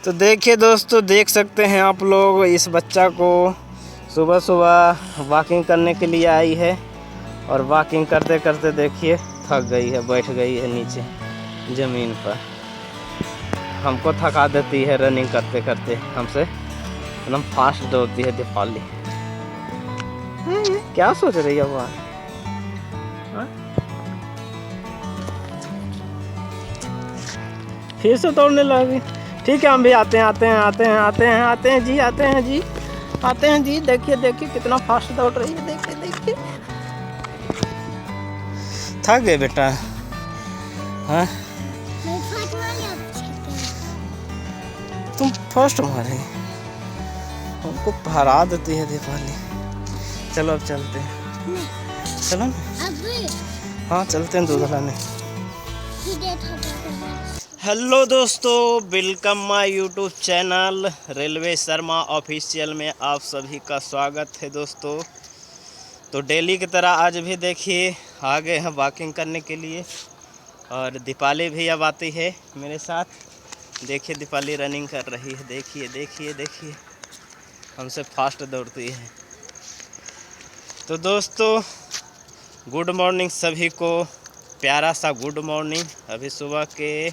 तो देखिए दोस्तों, देख सकते हैं आप लोग, इस बच्चा को सुबह सुबह वॉकिंग करने के लिए आई है और वॉकिंग करते करते देखिए थक गई है, बैठ गई है नीचे ज़मीन पर। हमको थका देती है रनिंग करते करते, हमसे एकदम फास्ट दौड़ती है दीपाली। क्या सोच रही है वहाँ? फिर से दौड़ने लगी। ठीक है, हम भी आते हैं जी। देखिए देखिए कितना फास्ट दौड़ रही है, देखिए देखिए। थक गए बेटा? हाँ, तुम फर्स्ट मारे, हमको हरा देती है दीपाली। चलो अब चलते हैं, चलो ना। हाँ चलते हैं दूध लाने। हेलो दोस्तों, welcome my YouTube channel railway Sharma official में आप सभी का स्वागत है दोस्तों। तो डेली की तरह आज भी देखिए आ गए हैं वॉकिंग करने के लिए और दीपाली भी अब आती है मेरे साथ। देखिए दीपाली रनिंग कर रही है, देखिए देखिए देखिए, हमसे फास्ट दौड़ती है। तो दोस्तों गुड मॉर्निंग सभी को, प्यारा सा गुड मॉर्निंग। अभी सुबह के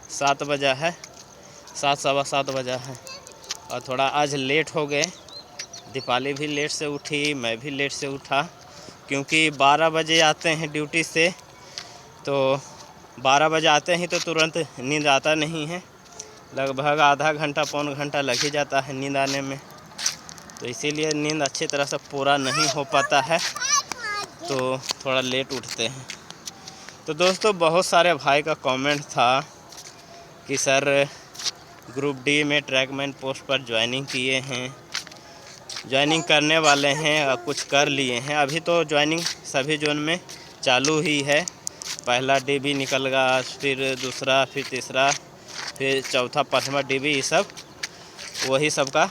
7 बजा है, 7 सवा 7 बजा है और थोड़ा आज लेट हो गए। दीपाली भी लेट से उठी, मैं भी लेट से उठा, क्योंकि 12 बजे आते हैं ड्यूटी से। तो 12 बजे आते ही तो तुरंत नींद आता नहीं है, लगभग आधा घंटा पौन घंटा लग ही जाता है नींद आने में। तो इसीलिए नींद अच्छी तरह से पूरा नहीं हो पाता है, तो थोड़ा लेट उठते हैं। तो दोस्तों बहुत सारे भाई का कमेंट था कि सर ग्रुप डी में ट्रैकमैन पोस्ट पर ज्वाइनिंग किए हैं, ज्वाइनिंग करने वाले हैं और कुछ कर लिए हैं। अभी तो ज्वाइनिंग सभी जोन में चालू ही है। पहला डीबी निकल गया, फिर दूसरा, फिर तीसरा, फिर चौथा, पाँचवा डीबी, ये सब वही सब का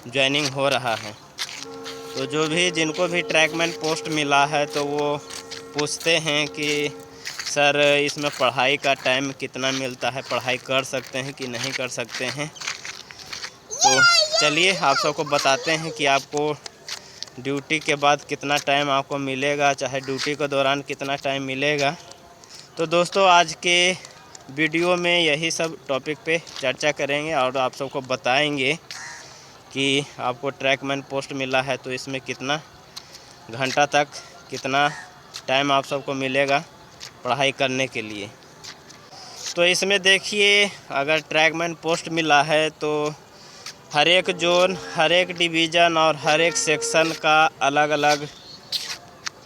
ज्वाइनिंग हो रहा है। तो जो भी जिनको भी ट्रैकमैन पोस्ट मिला है तो वो पूछते हैं कि सर इसमें पढ़ाई का टाइम कितना मिलता है, पढ़ाई कर सकते हैं कि नहीं कर सकते हैं। तो चलिए आप सबको बताते हैं कि आपको ड्यूटी के बाद कितना टाइम आपको मिलेगा, चाहे ड्यूटी के दौरान कितना टाइम मिलेगा। तो दोस्तों आज के वीडियो में यही सब टॉपिक पे चर्चा करेंगे और आप सबको बताएंगे कि आपको ट्रैकमैन पोस्ट मिला है तो इसमें कितना घंटा तक, कितना टाइम आप सबको मिलेगा पढ़ाई करने के लिए। तो इसमें देखिए, अगर ट्रैकमैन पोस्ट मिला है तो हर एक जोन, हर एक डिवीज़न और हर एक सेक्शन का अलग अलग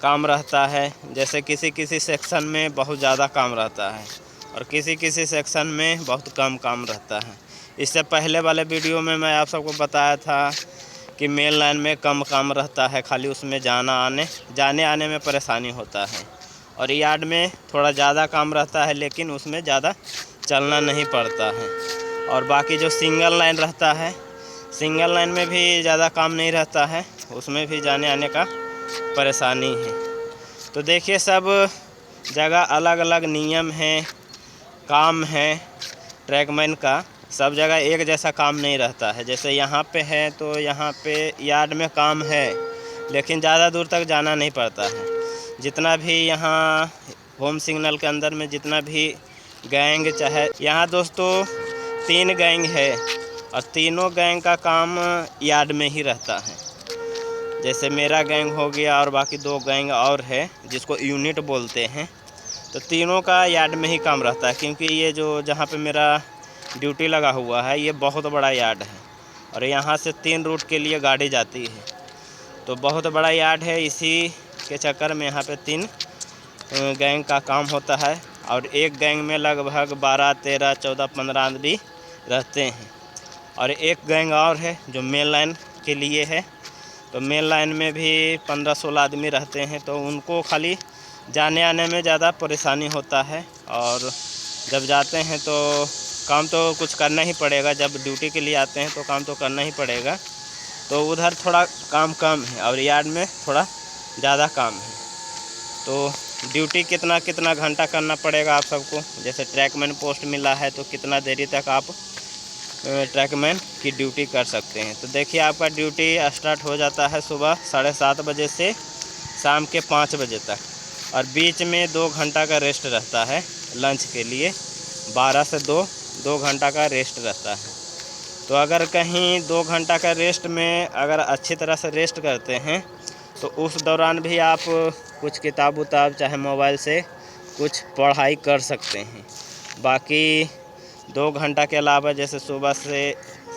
काम रहता है। जैसे किसी किसी सेक्शन में बहुत ज़्यादा काम रहता है और किसी किसी सेक्शन में बहुत कम काम रहता है। इससे पहले वाले वीडियो में मैं आप सबको बताया था कि मेन लाइन में कम काम रहता है, खाली उसमें जाने आने में परेशानी होता है। और यार्ड में थोड़ा ज़्यादा काम रहता है, लेकिन उसमें ज़्यादा चलना नहीं पड़ता है। और बाकी जो सिंगल लाइन रहता है, सिंगल लाइन में भी ज़्यादा काम नहीं रहता है, उसमें भी जाने आने का परेशानी है। तो देखिए सब जगह अलग अलग नियम हैं, काम है ट्रैकमैन का। सब जगह एक जैसा काम नहीं रहता है। जैसे यहाँ पे है तो यहाँ पे यार्ड में काम है, लेकिन ज़्यादा दूर तक जाना नहीं पड़ता है। जितना भी यहाँ होम सिग्नल के अंदर में जितना भी गैंग, चाहे यहाँ दोस्तों 3 गैंग है और तीनों गैंग का काम यार्ड में ही रहता है। जैसे मेरा गैंग हो गया और बाकी 2 गैंग और है जिसको यूनिट बोलते हैं। तो तीनों का यार्ड में ही काम रहता है, क्योंकि ये जो जहाँ पे मेरा ड्यूटी लगा हुआ है ये बहुत बड़ा यार्ड है और यहाँ से 3 रूट के लिए गाड़ी जाती है। तो बहुत बड़ा यार्ड है, इसी के चक्कर में यहाँ पे 3 गैंग का काम होता है और एक गैंग में लगभग 12, 13, 14, 15 आदमी रहते हैं। और एक गैंग और है जो मेन लाइन के लिए है, तो मेन लाइन में भी 15-16 आदमी रहते हैं। तो उनको खाली जाने आने में ज़्यादा परेशानी होता है और जब जाते हैं तो काम तो कुछ करना ही पड़ेगा। जब ड्यूटी के लिए आते हैं तो काम तो करना ही पड़ेगा। तो उधर थोड़ा काम कम है और यार्ड में थोड़ा ज़्यादा काम है। तो ड्यूटी कितना कितना घंटा करना पड़ेगा आप सबको। जैसे ट्रैकमैन पोस्ट मिला है तो कितना देरी तक आप ट्रैकमैन की ड्यूटी कर सकते हैं। तो देखिए आपका ड्यूटी स्टार्ट हो जाता है सुबह 7:30 बजे से शाम के 5 बजे तक, और बीच में 2 घंटा का रेस्ट रहता है लंच के लिए। 12 से 2 घंटा का रेस्ट रहता है। तो अगर कहीं 2 घंटा का रेस्ट में अगर अच्छी तरह से रेस्ट करते हैं तो उस दौरान भी आप कुछ किताब उताब चाहे मोबाइल से कुछ पढ़ाई कर सकते हैं। बाकी 2 घंटा के अलावा जैसे सुबह से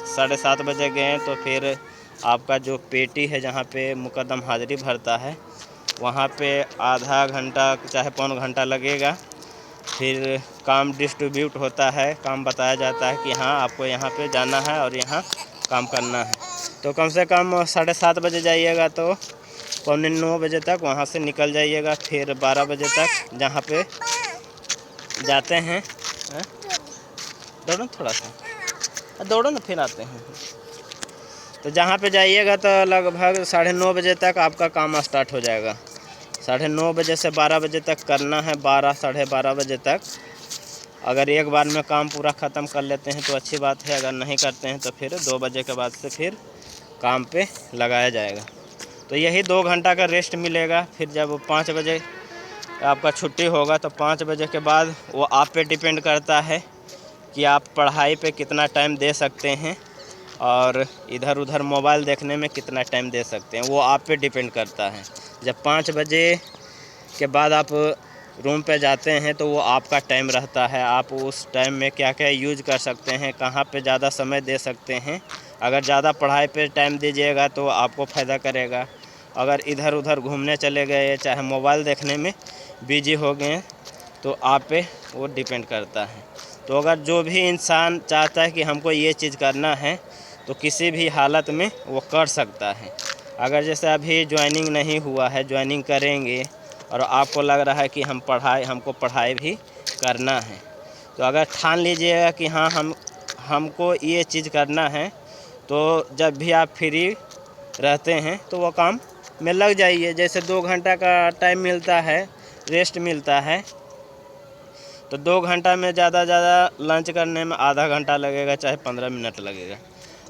7:30 बजे गए तो फिर आपका जो पेटी है जहाँ पे मुकद्दम हाज़िरी भरता है वहाँ पे आधा घंटा चाहे पौन घंटा लगेगा। फिर काम डिस्ट्रीब्यूट होता है, काम बताया जाता है कि हाँ आपको यहाँ पे जाना है और यहाँ काम करना है। तो कम से कम 7:30 बजे जाइएगा तो 8:45 बजे तक वहाँ से निकल जाइएगा। फिर 12 बजे तक जहाँ पे जाते हैं, दौड़ो थोड़ा सा, दौड़ो ना फिर आते हैं। तो जहाँ पे जाइएगा तो लगभग 9:30 बजे तक आपका काम स्टार्ट हो जाएगा। 9:30 बजे से 12 बजे तक करना है, 12 साढ़े 12 बजे तक। अगर एक बार में काम पूरा ख़त्म कर लेते हैं तो अच्छी बात है, अगर नहीं करते हैं तो फिर 2 बजे के बाद से फिर काम पे लगाया जाएगा। तो यही 2 घंटा का रेस्ट मिलेगा। फिर जब 5 बजे आपका छुट्टी होगा तो 5 बजे के बाद वो आप पे डिपेंड करता है कि आप पढ़ाई पे कितना टाइम दे सकते हैं और इधर उधर मोबाइल देखने में कितना टाइम दे सकते हैं, वो आप पे डिपेंड करता है। जब 5 बजे के बाद आप रूम पे जाते हैं तो वो आपका टाइम रहता है। आप उस टाइम में क्या क्या यूज कर सकते हैं, कहाँ पे ज़्यादा समय दे सकते हैं। अगर ज़्यादा पढ़ाई पे टाइम दीजिएगा तो आपको फ़ायदा करेगा। अगर इधर उधर घूमने चले गए चाहे मोबाइल देखने में बिजी हो गए तो आप पे वो डिपेंड करता है। तो अगर जो भी इंसान चाहता है कि हमको ये चीज़ करना है तो किसी भी हालत में वो कर सकता है। अगर जैसे अभी ज्वाइनिंग नहीं हुआ है, ज्वाइनिंग करेंगे और आपको लग रहा है कि हमको पढ़ाई भी करना है, तो अगर ठान लीजिएगा कि हाँ हमको ये चीज़ करना है, तो जब भी आप फ्री रहते हैं तो वो काम में लग जाइए। जैसे 2 घंटा का टाइम मिलता है, रेस्ट मिलता है, तो 2 घंटा में ज़्यादा लंच करने में आधा घंटा लगेगा चाहे 15 मिनट लगेगा।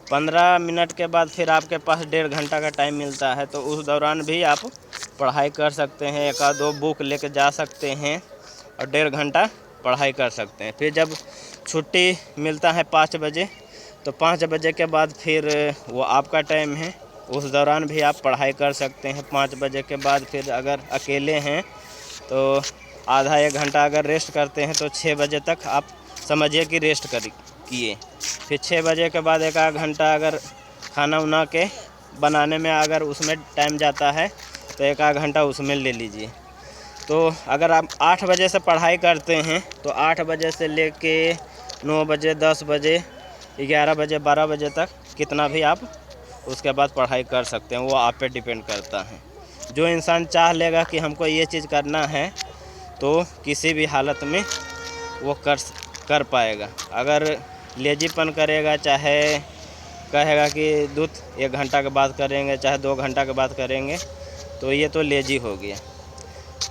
15 मिनट के बाद फिर आपके पास 1.5 घंटा का टाइम मिलता है, तो उस दौरान भी आप पढ़ाई कर सकते हैं। 1-2 बुक लेके जा सकते हैं और 1.5 घंटा पढ़ाई कर सकते हैं। फिर जब छुट्टी मिलता है 5 बजे तो 5 बजे के बाद फिर वो आपका टाइम है, उस दौरान भी आप पढ़ाई कर सकते हैं। 5 बजे के बाद फिर अगर अकेले हैं तो आधा 1 घंटा अगर रेस्ट करते हैं तो 6 बजे तक आप समझिए कि रेस्ट किए। फिर 6 बजे के बाद 1 घंटा अगर खाना उना के बनाने में अगर उसमें टाइम जाता है तो 1 घंटा उसमें ले लीजिए। तो अगर आप 8 बजे से पढ़ाई करते हैं तो 8 बजे से लेके 9 बजे, 10 बजे, 11 बजे, 12 बजे तक कितना भी आप उसके बाद पढ़ाई कर सकते हैं, वो आप पे डिपेंड करता है। जो इंसान चाह लेगा कि हमको ये चीज़ करना है तो किसी भी हालत में वो कर पाएगा। अगर लेजीपन करेगा, चाहे कहेगा कि 1 घंटा के बाद करेंगे चाहे 2 घंटा के बाद करेंगे, तो ये तो लेजी हो गया।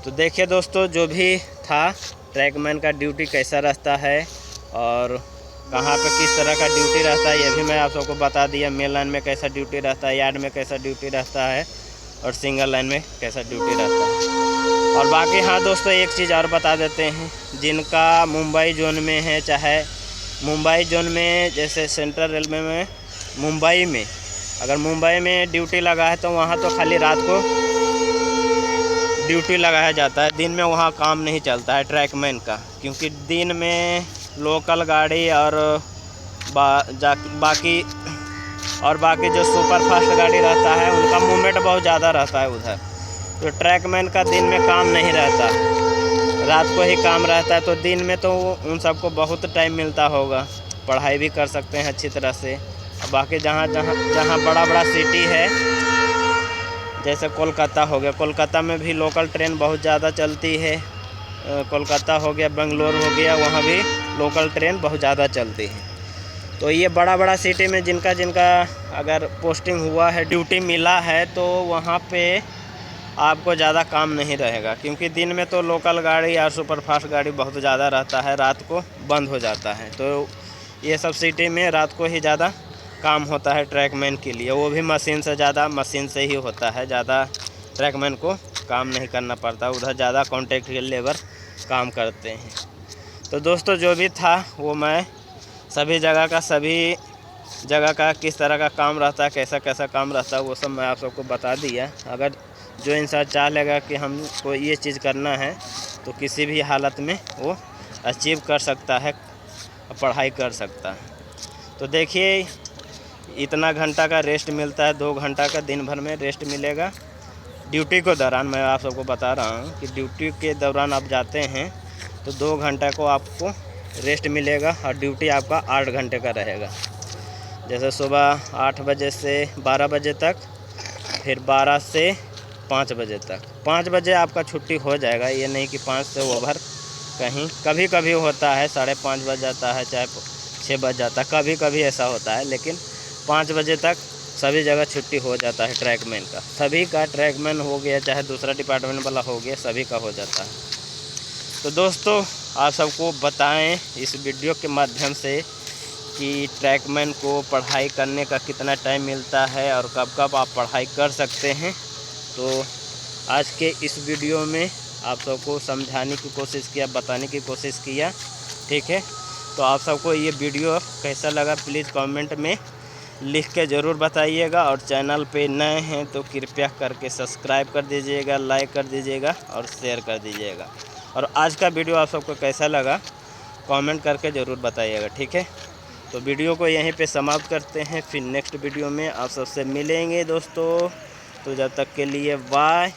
तो देखिए दोस्तों, जो भी था ट्रैकमैन का ड्यूटी कैसा रहता है और कहाँ पे किस तरह का ड्यूटी रहता है, ये भी मैं आप सबको बता दिया। मेन लाइन में कैसा ड्यूटी रहता है, यार्ड में कैसा ड्यूटी रहता है और सिंगल लाइन में कैसा ड्यूटी रहता है। और बाकी हाँ दोस्तों, एक चीज़ और बता देते हैं, जिनका मुंबई जोन में है, चाहे मुंबई जोन में जैसे सेंट्रल रेलवे में मुंबई में अगर मुंबई में ड्यूटी लगा है तो वहाँ तो खाली रात को ड्यूटी लगाया जाता है, दिन में वहाँ काम नहीं चलता है ट्रैकमैन का, क्योंकि दिन में लोकल गाड़ी और बाकी जो सुपर फास्ट गाड़ी रहता है उनका मूवमेंट बहुत ज़्यादा रहता है उधर। तो ट्रैकमैन का दिन में काम नहीं रहता, रात को ही काम रहता है। तो दिन में तो उन सबको बहुत टाइम मिलता होगा, पढ़ाई भी कर सकते हैं अच्छी तरह से। बाकी जहाँ बड़ा बड़ा सिटी है, जैसे कोलकाता हो गया, कोलकाता में भी लोकल ट्रेन बहुत ज़्यादा चलती है। कोलकाता हो गया, बेंगलोर हो गया, वहाँ भी लोकल ट्रेन बहुत ज़्यादा चलती है। तो ये बड़ा सिटी में जिनका अगर पोस्टिंग हुआ है, ड्यूटी मिला है, तो वहाँ पे आपको ज़्यादा काम नहीं रहेगा, क्योंकि दिन में तो लोकल गाड़ी या सुपरफास्ट गाड़ी बहुत ज़्यादा रहता है, रात को बंद हो जाता है। तो ये सब सिटी में रात को ही ज़्यादा काम होता है ट्रैकमैन के लिए, वो भी मशीन से ज़्यादा मशीन से ही होता है, ज़्यादा ट्रैकमैन को काम नहीं करना पड़ता, उधर ज़्यादा कॉन्ट्रैक्ट लेबर काम करते हैं। तो दोस्तों जो भी था वो मैं सभी जगह का किस तरह का काम रहता है, कैसा कैसा काम रहता है, वो सब मैं आप सबको बता दिया। अगर जो इंसान चाह लेगा कि हमको ये चीज़ करना है तो किसी भी हालत में वो अचीव कर सकता है, पढ़ाई कर सकता है। तो देखिए इतना घंटा का रेस्ट मिलता है, 2 घंटा का दिन भर में रेस्ट मिलेगा ड्यूटी के दौरान। मैं आप सबको बता रहा हूँ कि ड्यूटी के दौरान आप जाते हैं तो 2 घंटा को आपको रेस्ट मिलेगा और ड्यूटी आपका 8 घंटे का रहेगा। जैसे सुबह 8 बजे से 12 बजे तक, फिर 12 से 5 बजे तक। 5 बजे आपका छुट्टी हो जाएगा, ये नहीं कि 5 से ओवर कहीं कभी कभी होता है 5:30 बज जाता है, चाहे 6 बज जाता है, कभी कभी ऐसा होता है। लेकिन 5 बजे तक सभी जगह छुट्टी हो जाता है ट्रैकमैन का, सभी का, ट्रैकमैन हो गया चाहे दूसरा डिपार्टमेंट वाला हो गया, सभी का हो जाता है। तो दोस्तों आप सबको बताएं इस वीडियो के माध्यम से कि ट्रैकमैन को पढ़ाई करने का कितना टाइम मिलता है और कब कब आप पढ़ाई कर सकते हैं। तो आज के इस वीडियो में आप सबको समझाने की कोशिश किया, बताने की कोशिश किया, ठीक है। तो आप सबको ये वीडियो कैसा लगा प्लीज़ कमेंट में लिख के ज़रूर बताइएगा, और चैनल पे नए हैं तो कृपया करके सब्सक्राइब कर दीजिएगा, लाइक कर दीजिएगा और शेयर कर दीजिएगा। और आज का वीडियो आप सबको कैसा लगा कमेंट करके ज़रूर बताइएगा, ठीक है। तो वीडियो को यहीं पे समाप्त करते हैं, फिर नेक्स्ट वीडियो में आप सबसे मिलेंगे दोस्तों। तो जब तक के लिए बाय।